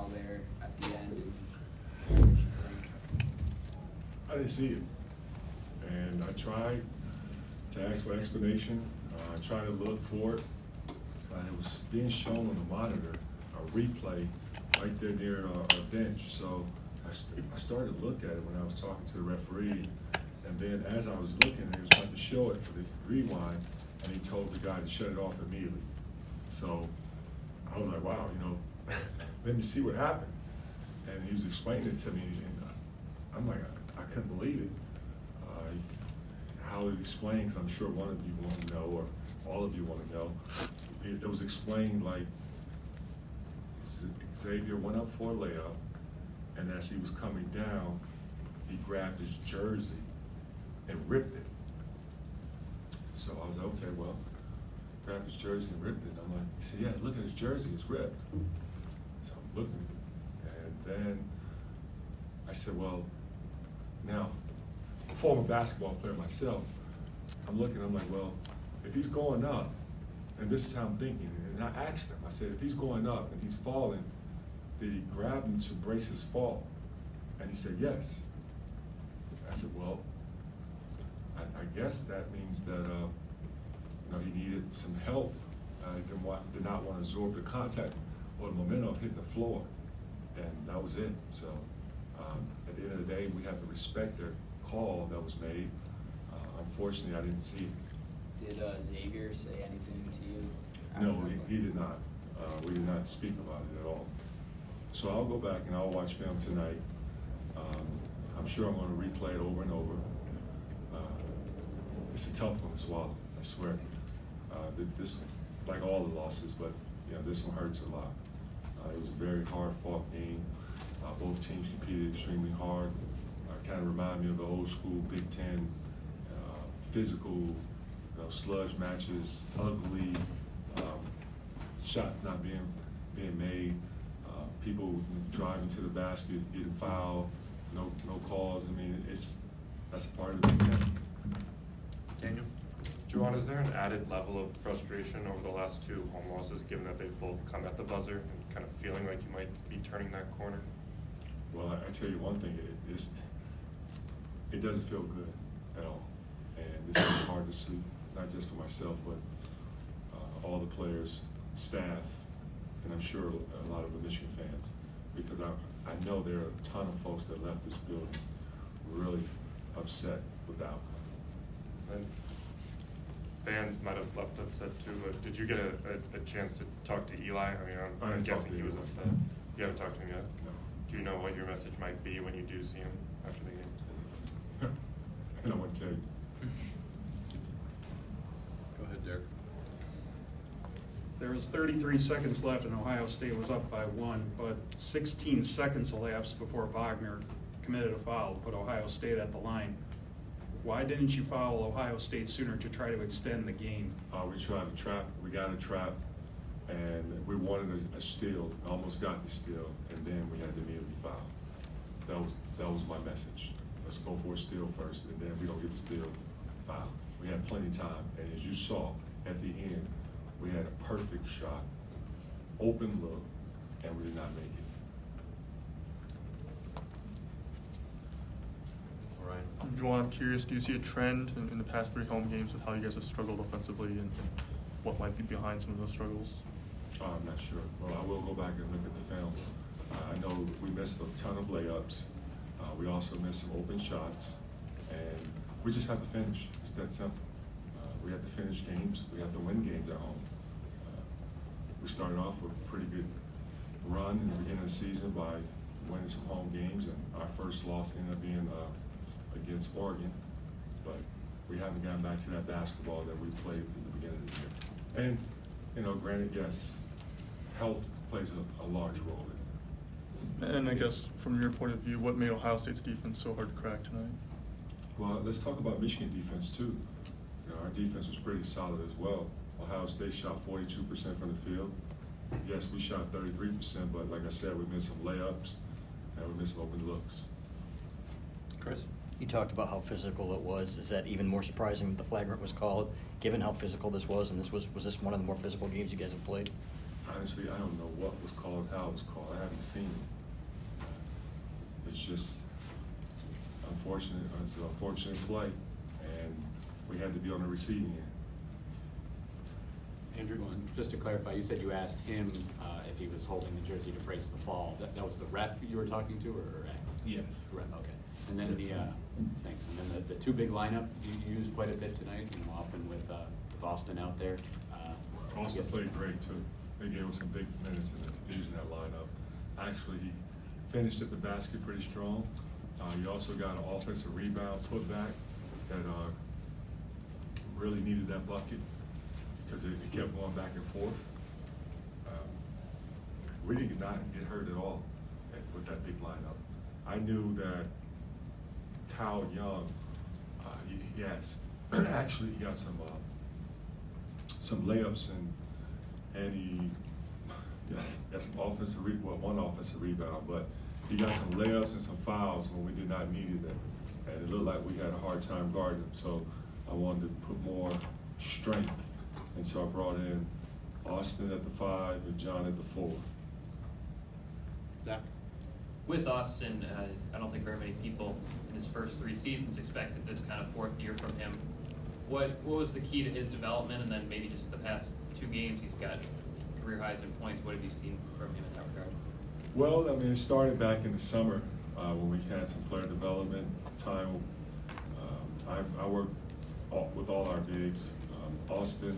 foul there at the end. And what did you think? I didn't see it, and I tried to ask for explanation. I tried to look for it. It was being shown on the monitor, a replay, right there near our bench. So I started to look at it when I was talking to the referee, and then as I was looking, he was trying to show it for the rewind, and he told the guy to shut it off immediately. So I was like, wow, let me see what happened. And he was explaining it to me, and I'm like, I couldn't believe it. How it explained, because I'm sure one of you want to know, or all of you want to know. It was explained like Xavier went up for a layup, and as he was coming down, he grabbed his jersey and ripped it. So I was like, okay, well, grabbed his jersey and ripped it. I'm like, he said, yeah, look at his jersey, it's ripped. So I'm looking, and then I said, well, now, a former basketball player myself, I'm looking, I'm like, well, if he's going up, and this is how I'm thinking, and I asked him, I said, if he's going up and he's falling, did he grab him to brace his fall? And he said, yes. I said, well, I guess that means that he needed some help. He did not want to absorb the contact or the momentum of hitting the floor, and that was it. So at the end of the day, we have to respect their call that was made. Unfortunately, I didn't see it. Did Xavier say anything to you? No, he did not. We did not speak about it at all. So I'll go back and I'll watch film tonight. I'm sure I'm going to replay it over and over. It's a tough one to swallow, I swear. This, like all the losses, but this one hurts a lot. It was a very hard-fought game. Both teams competed extremely hard. Kind of remind me of the old school Big Ten, physical, sludge matches, ugly, shots not being made, people driving to the basket, getting fouled, no calls. I mean, that's a part of the Big Ten. Daniel? Juwan, is there an added level of frustration over the last two home losses, given that they've both come at the buzzer and kind of feeling like you might be turning that corner? Well, I tell you one thing, it doesn't feel good at all. And this is hard to sleep, not just for myself, but all the players, staff, and I'm sure a lot of the Michigan fans, because I know there are a ton of folks that left this building really upset with the outcome. And fans might have left upset too, but did you get a chance to talk to Eli? I mean, I'm guessing he was upset. You haven't talked to him yet? No. Do you know what your message might be when you do see him after the game? And I want to tell you. Go ahead, Derek. There was 33 seconds left and Ohio State was up by 1, but 16 seconds elapsed before Wagner committed a foul to put Ohio State at the line. Why didn't you foul Ohio State sooner to try to extend the game? We tried to trap, we got a trap, and we wanted a steal, almost got the steal, and then we had to immediately foul. That was my message. Let's go for a steal first, and then if we don't get the steal, foul. We had plenty of time, and as you saw at the end, we had a perfect shot, open look, and we did not make it. All right. Juwan, I'm curious, do you see a trend in the past 3 home games with how you guys have struggled offensively and what might be behind some of those struggles? I'm not sure. Well, I will go back and look at the film. I know we missed a ton of layups. We also missed some open shots, and we just have to finish. It's that simple. We have to finish games. We have to win games at home. We started off with a pretty good run in the beginning of the season by winning some home games, and our first loss ended up being against Oregon. But we haven't gotten back to that basketball that we played at the beginning of the year. And, granted, yes, health plays a large role in it. And I guess from your point of view, what made Ohio State's defense so hard to crack tonight? Well, let's talk about Michigan defense too. Our defense was pretty solid as well. Ohio State shot 42% from the field. Yes, we shot 33%, but like I said, we missed some layups and we missed some open looks. Chris? You talked about how physical it was. Is that even more surprising that the flagrant was called, given how physical this was, and was this one of the more physical games you guys have played? honestly, I don't know what was called, how it was called. I haven't seen it. It's just unfortunate. It's an unfortunate play, and we had to be on the receiving end. Andrew? Just to clarify, you said you asked him if he was holding the jersey to brace the fall. That was the ref you were talking to, or X? Yes. Ref, okay. And then Yes. thanks. And then the two big lineup you used quite a bit tonight, often with Austin out there. I Austin guess- played great too. They gave us some big minutes in using that lineup. Actually, he finished at the basket pretty strong. He also got an offensive rebound put back that really needed that bucket because it kept going back and forth. We did not get hurt at all with that big lineup. I knew that Kyle Young, he has actually he got some layups and he got some one offensive rebound, but he got some layups and some fouls when we did not need it, and it looked like we had a hard time guarding him. So I wanted to put more strength, and so I brought in Austin at the 5 and John at the 4. Zach? With Austin, I don't think very many people in his first 3 seasons expected this kind of 4th year from him. What was the key to his development, and then maybe just the past 2 games he's got career highs in points? What have you seen from him in that regard? Well, I mean, it started back in the summer when we had some player development time. I worked with all our bigs. Austin,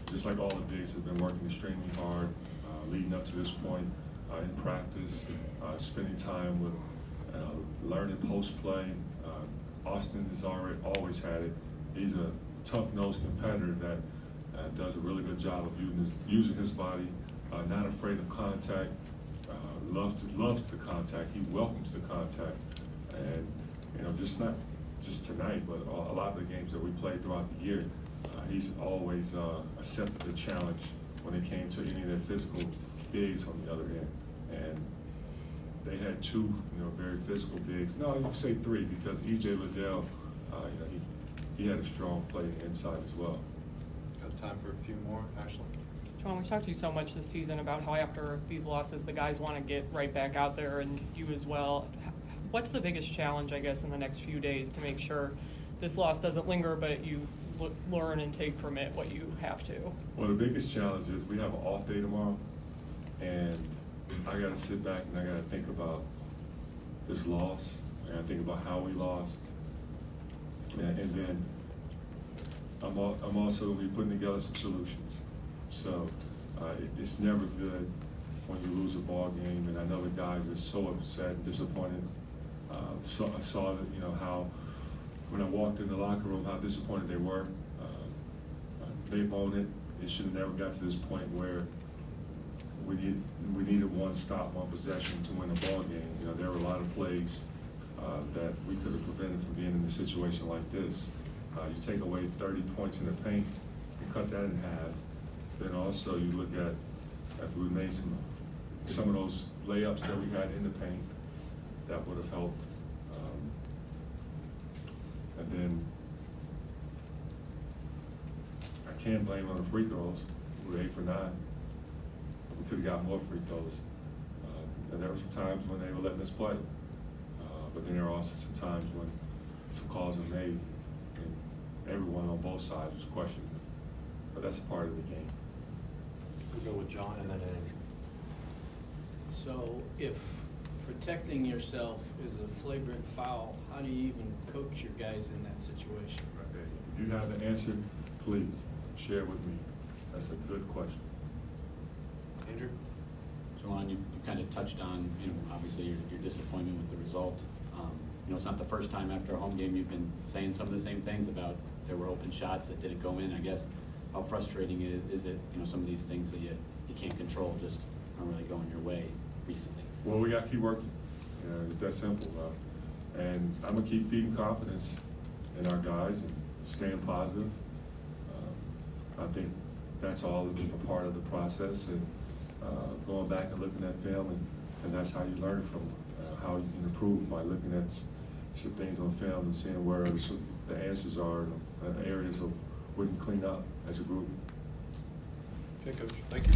just like all the bigs, have been working extremely hard leading up to this point in practice, spending time with learning post play. Austin has always had it. He's a tough-nosed competitor that does a really good job of using his body, not afraid of contact, loves the contact. He welcomes the contact, and just not just tonight, but a lot of the games that we played throughout the year, he's always accepted the challenge when it came to any of their physical bigs on the other end. And they had 2, very physical bigs. No, you can say 3 because E.J. Liddell, he had a strong play inside as well. Got time for a few more, Ashley? Juwan, we've talked to you so much this season about how after these losses, the guys want to get right back out there, and you as well. What's the biggest challenge, I guess, in the next few days to make sure this loss doesn't linger, but you learn and take from it what you have to? Well, the biggest challenge is we have an off day tomorrow, and I got to sit back and I got to think about this loss. I got to think about how we lost, and then I'm also going to be putting together some solutions. So it's never good when you lose a ball game, and I know the guys are so upset and disappointed. So I saw that, how when I walked in the locker room, how disappointed they were. They've owned it. It should have never got to this point where we needed one stop, one possession to win a ball game. There were a lot of plays that we could have prevented from being in a situation like this. You take away 30 points in the paint, you cut that in half. Then also you look at if we made some of those layups that we got in the paint, that would have helped. And then I can't blame on the free throws. We were 8 for 9. We could have got more free throws. And there were some times when they were letting us play. But then there were also some times when some calls were made and everyone on both sides was questioning it. But that's a part of the game. We'll go with John and then Andrew. So if protecting yourself is a flagrant foul, how do you even coach your guys in that situation? Okay. If you have the answer, please share with me. That's a good question. Andrew? Juwan, you've kind of touched on, obviously your disappointment with the result. It's not the first time after a home game you've been saying some of the same things about there were open shots that didn't go in. I guess how frustrating is it, some of these things that you can't control just aren't really going your way recently? Well, we got to keep working. It's that simple. And I'm going to keep feeding confidence in our guys and staying positive. I think that's all a part of the process, and going back and looking at film, and that's how you learn from how you can improve by looking at some things on film and seeing where the answers are, and areas of we can clean up as a group. Okay, Coach. Thank you.